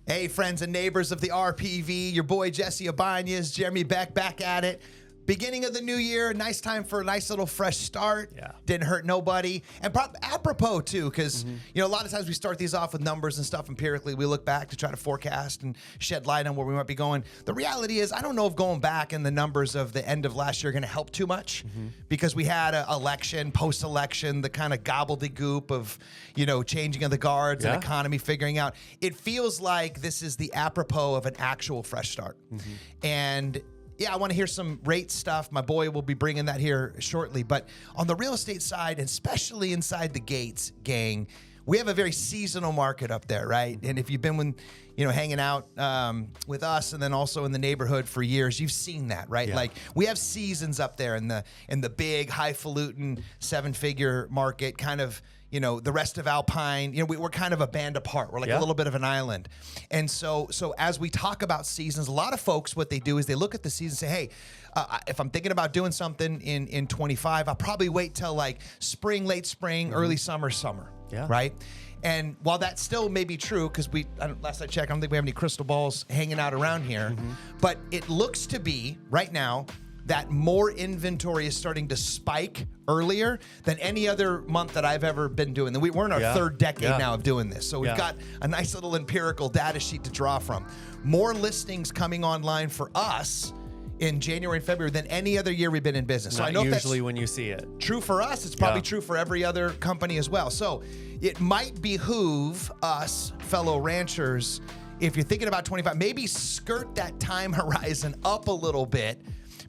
Hey, friends and neighbors of the RPV, your boy Jesse Ibanez, Jeremy Beck, back at it. Beginning of the new year, nice time for a nice little fresh start. Yeah. Didn't hurt nobody. And apropos, too, because, you know, a lot of times we start these off with numbers and stuff empirically. We look back to try to forecast and shed light on where we might be going. The reality is, I don't know if going back and the numbers of the end of last year are going to help too much because we had an election, post-election, the kind of gobbledygook of, you know, changing of the guards and economy figuring out. It feels like this is the apropos of an actual fresh start. And yeah, I want to hear some rate stuff. My boy will be bringing that here shortly. But on the real estate side, especially inside the gates, gang, we have a very seasonal market up there, right? And if you've been when, you know, hanging out with us and then also in the neighborhood for years, you've seen that, right? Like we have seasons up there in the big highfalutin 7-figure market, kind of, you know, the rest of Alpine, you know, we're kind of a band apart. We're like a little bit of an island. And so as we talk about seasons, a lot of folks, what they do is they look at the season and say, hey, if I'm thinking about doing something in 25, I'll probably wait till like spring, late spring, early summer, right? And while that still may be true, because last I checked, I don't think we have any crystal balls hanging out around here, but it looks to be right now that more inventory is starting to spike earlier than any other month that I've ever been doing. We're in our third decade now of doing this. So we've got a nice little empirical data sheet to draw from. More listings coming online for us in January and February than any other year we've been in business. So I know usually when you see it. True for us, it's probably true for every other company as well. So it might behoove us, fellow ranchers, if you're thinking about 25, maybe skirt that time horizon up a little bit.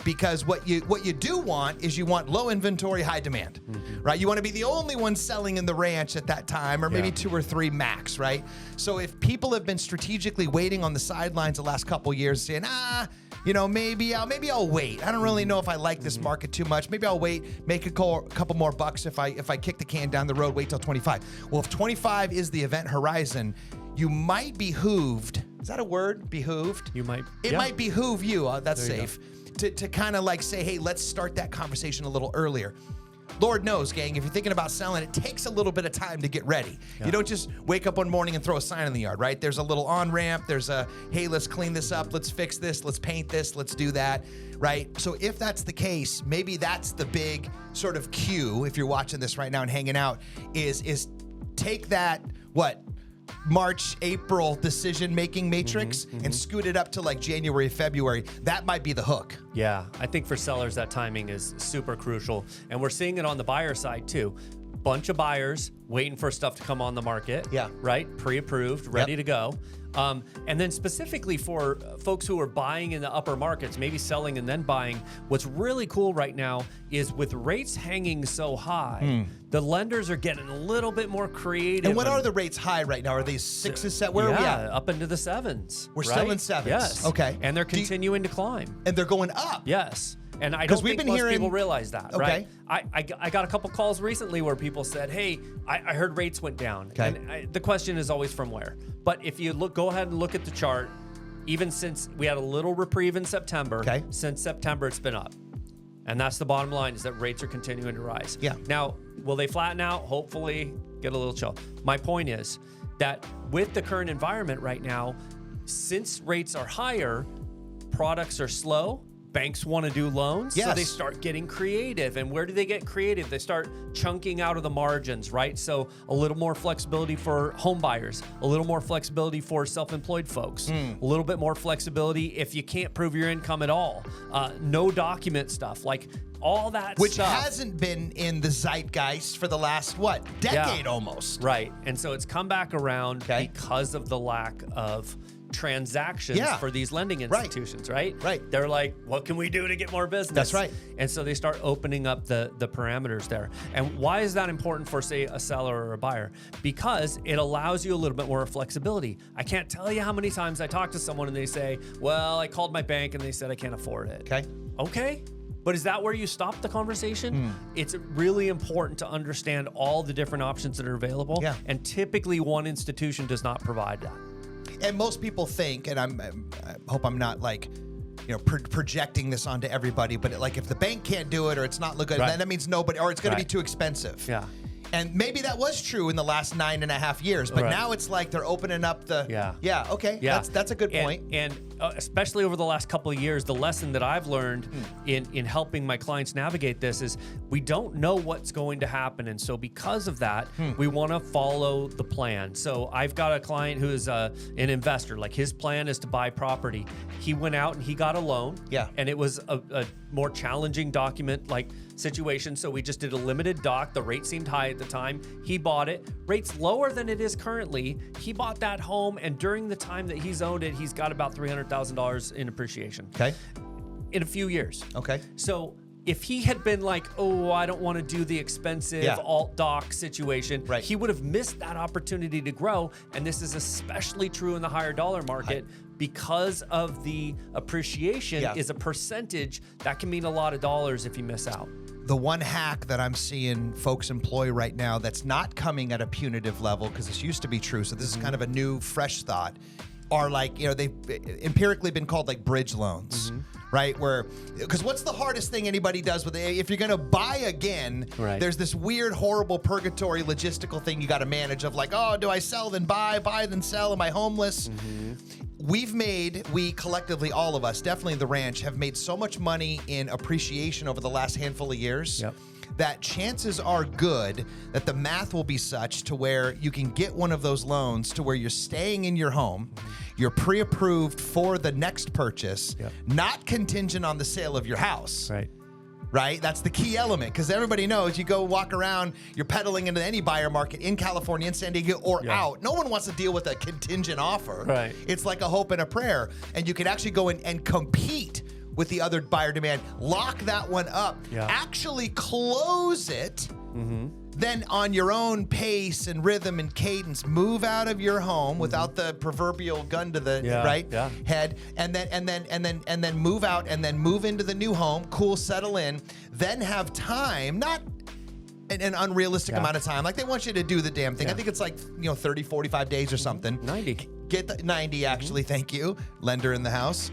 Because what you do want is you want low inventory, high demand, right? You want to be the only one selling in the ranch at that time, or maybe 2 or 3 max, right? So if people have been strategically waiting on the sidelines the last couple of years, saying, you know, maybe I'll wait. I don't really know if I like this market too much. Maybe I'll wait, make a couple more bucks if I kick the can down the road, wait till 25. Well, if 25 is the event horizon, you might behooved. Is that a word? Behooved? You might. It might behoove you. That's safe. To kind of like say, hey, let's start that conversation a little earlier. Lord knows, gang, if you're thinking about selling, it takes a little bit of time to get ready. You don't just wake up one morning and throw a sign in the yard, right? There's a little on-ramp. There's a, hey, let's clean this up. Let's fix this. Let's paint this. Let's do that, right? So if that's the case, maybe that's the big sort of cue, if you're watching this right now and hanging out, is take that, March, April decision-making matrix and scoot it up to like January, February. That might be the hook. Yeah, I think for sellers, that timing is super crucial. And we're seeing it on the buyer side too. Bunch of buyers waiting for stuff to come on the market. Right? Pre-approved, ready to go. And then specifically for folks who are buying in the upper markets, maybe selling and then buying, what's really cool right now is with rates hanging so high, the lenders are getting a little bit more creative. And what are the rates high right now? Are they 6s? Where are we at? Up into the 7s. We're still in 7s. Yes. Okay. And they're continuing to climb. And they're going up. Yes. And I don't think most people realize that, right? I got a couple calls recently where people said, hey, I heard rates went down. And the question is always from where. But if you go ahead and look at the chart, even since we had a little reprieve in September, since September it's been up. And that's the bottom line, is that rates are continuing to rise. Now, will they flatten out? Hopefully, get a little chill. My point is that with the current environment right now, since rates are higher, products are slow. Banks want to do loans, so they start getting creative. And where do they get creative? They start chunking out of the margins, right? So a little more flexibility for home buyers, a little more flexibility for self-employed folks, a little bit more flexibility if you can't prove your income at all. No document stuff, like all that Which stuff. hasn't been in the zeitgeist for the last, decade almost. Right. And so it's come back around because of the lack of transactions for these lending institutions, right? They're like, what can we do to get more business? That's right. And so they start opening up the parameters there. And why is that important for, say, a seller or a buyer? Because it allows you a little bit more flexibility. I can't tell you how many times I talk to someone and they say, well, I called my bank and they said I can't afford it. Okay. But is that where you stop the conversation? It's really important to understand all the different options that are available. And typically one institution does not provide that. And most people think, and I hope I'm not like, projecting this onto everybody, but like if the bank can't do it or it's not look good, then that means nobody, or it's going to be too expensive. And maybe that was true in the last 9.5 years, but now it's like they're opening up the. Okay. That's a good point. And especially over the last couple of years, the lesson that I've learned in helping my clients navigate this is we don't know what's going to happen, and so because of that, we want to follow the plan. So I've got a client who is an investor. Like his plan is to buy property. He went out and he got a loan. And it was a more challenging document like situation. So we just did a limited doc. The rate seemed high at the time. He bought it. Rate's lower than it is currently. He bought that home, and during the time that he's owned it, he's got about $300,000 in appreciation. Okay. In a few years. Okay. So if he had been like, oh, I don't want to do the expensive alt doc situation, he would have missed that opportunity to grow. And this is especially true in the higher dollar market. Because of the appreciation is a percentage that can mean a lot of dollars if you miss out. The one hack that I'm seeing folks employ right now that's not coming at a punitive level, because this used to be true, so this is kind of a new, fresh thought, are like, they've empirically been called like bridge loans, right? Because what's the hardest thing anybody does with it? If you're going to buy again, there's this weird, horrible purgatory logistical thing you got to manage of like, oh, do I sell then buy then sell? Am I homeless? We collectively, all of us, definitely the ranch, have made so much money in appreciation over the last handful of years that chances are good that the math will be such to where you can get one of those loans to where you're staying in your home, you're pre-approved for the next purchase, not contingent on the sale of your house. Right? That's the key element, because everybody knows you go walk around, you're peddling into any buyer market in California, in San Diego, or out. No one wants to deal with a contingent offer. It's like a hope and a prayer. And you can actually go in and compete with the other buyer demand, lock that one up, actually close it, then on your own pace and rhythm and cadence, move out of your home without the proverbial gun to the head, and then move out and then move into the new home, cool, settle in, then have time, not an unrealistic amount of time. Like they want you to do the damn thing. I think it's like, 30, 45 days or something. 90. Get the 90 actually, thank you, lender in the house,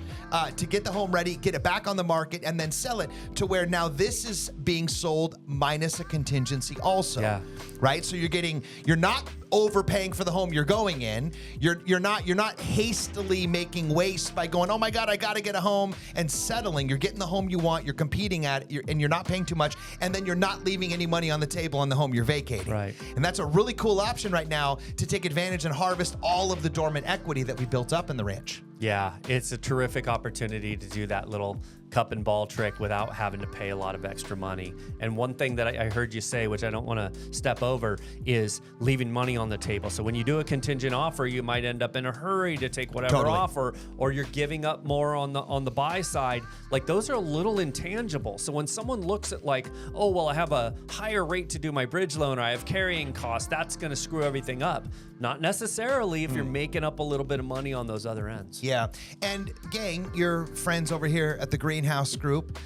to get the home ready, get it back on the market, and then sell it to where now this is being sold minus a contingency also, right? So you're not overpaying for the home you're going in. You're not hastily making waste by going, oh my God, I got to get a home, and settling. You're getting the home you want. You're competing at it, and you're not paying too much, and then you're not leaving any money on the table on the home you're vacating. And that's a really cool option right now to take advantage and harvest all of the dormant equity that we built up in the ranch. Yeah, it's a terrific opportunity to do that little cup and ball trick without having to pay a lot of extra money. And one thing that I heard you say, which I don't want to step over, is leaving money on the table. So when you do a contingent offer, you might end up in a hurry to take whatever offer, or you're giving up more on the buy side. Like those are a little intangible. So when someone looks at like, oh, well, I have a higher rate to do my bridge loan, or I have carrying costs, that's going to screw everything up. Not necessarily if you're making up a little bit of money on those other ends. Yeah. And gang, your friends over here at the Greenhouse Group,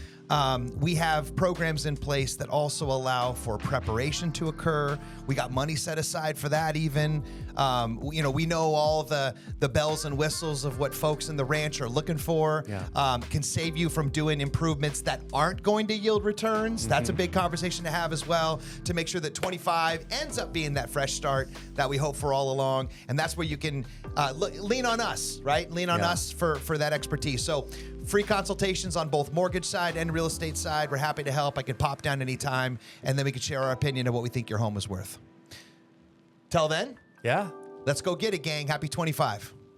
we have programs in place that also allow for preparation to occur. We got money set aside for that even. We know all the bells and whistles of what folks in the ranch are looking for. Can save you from doing improvements that aren't going to yield returns. That's a big conversation to have as well, to make sure that 25 ends up being that fresh start that we hope for all along. And that's where you can lean on us, right? Lean on us for that expertise. So free consultations on both mortgage side and real estate side. We're happy to help. I could pop down anytime, and then we could share our opinion of what we think your home is worth. Till then, let's go get it, gang. Happy 25.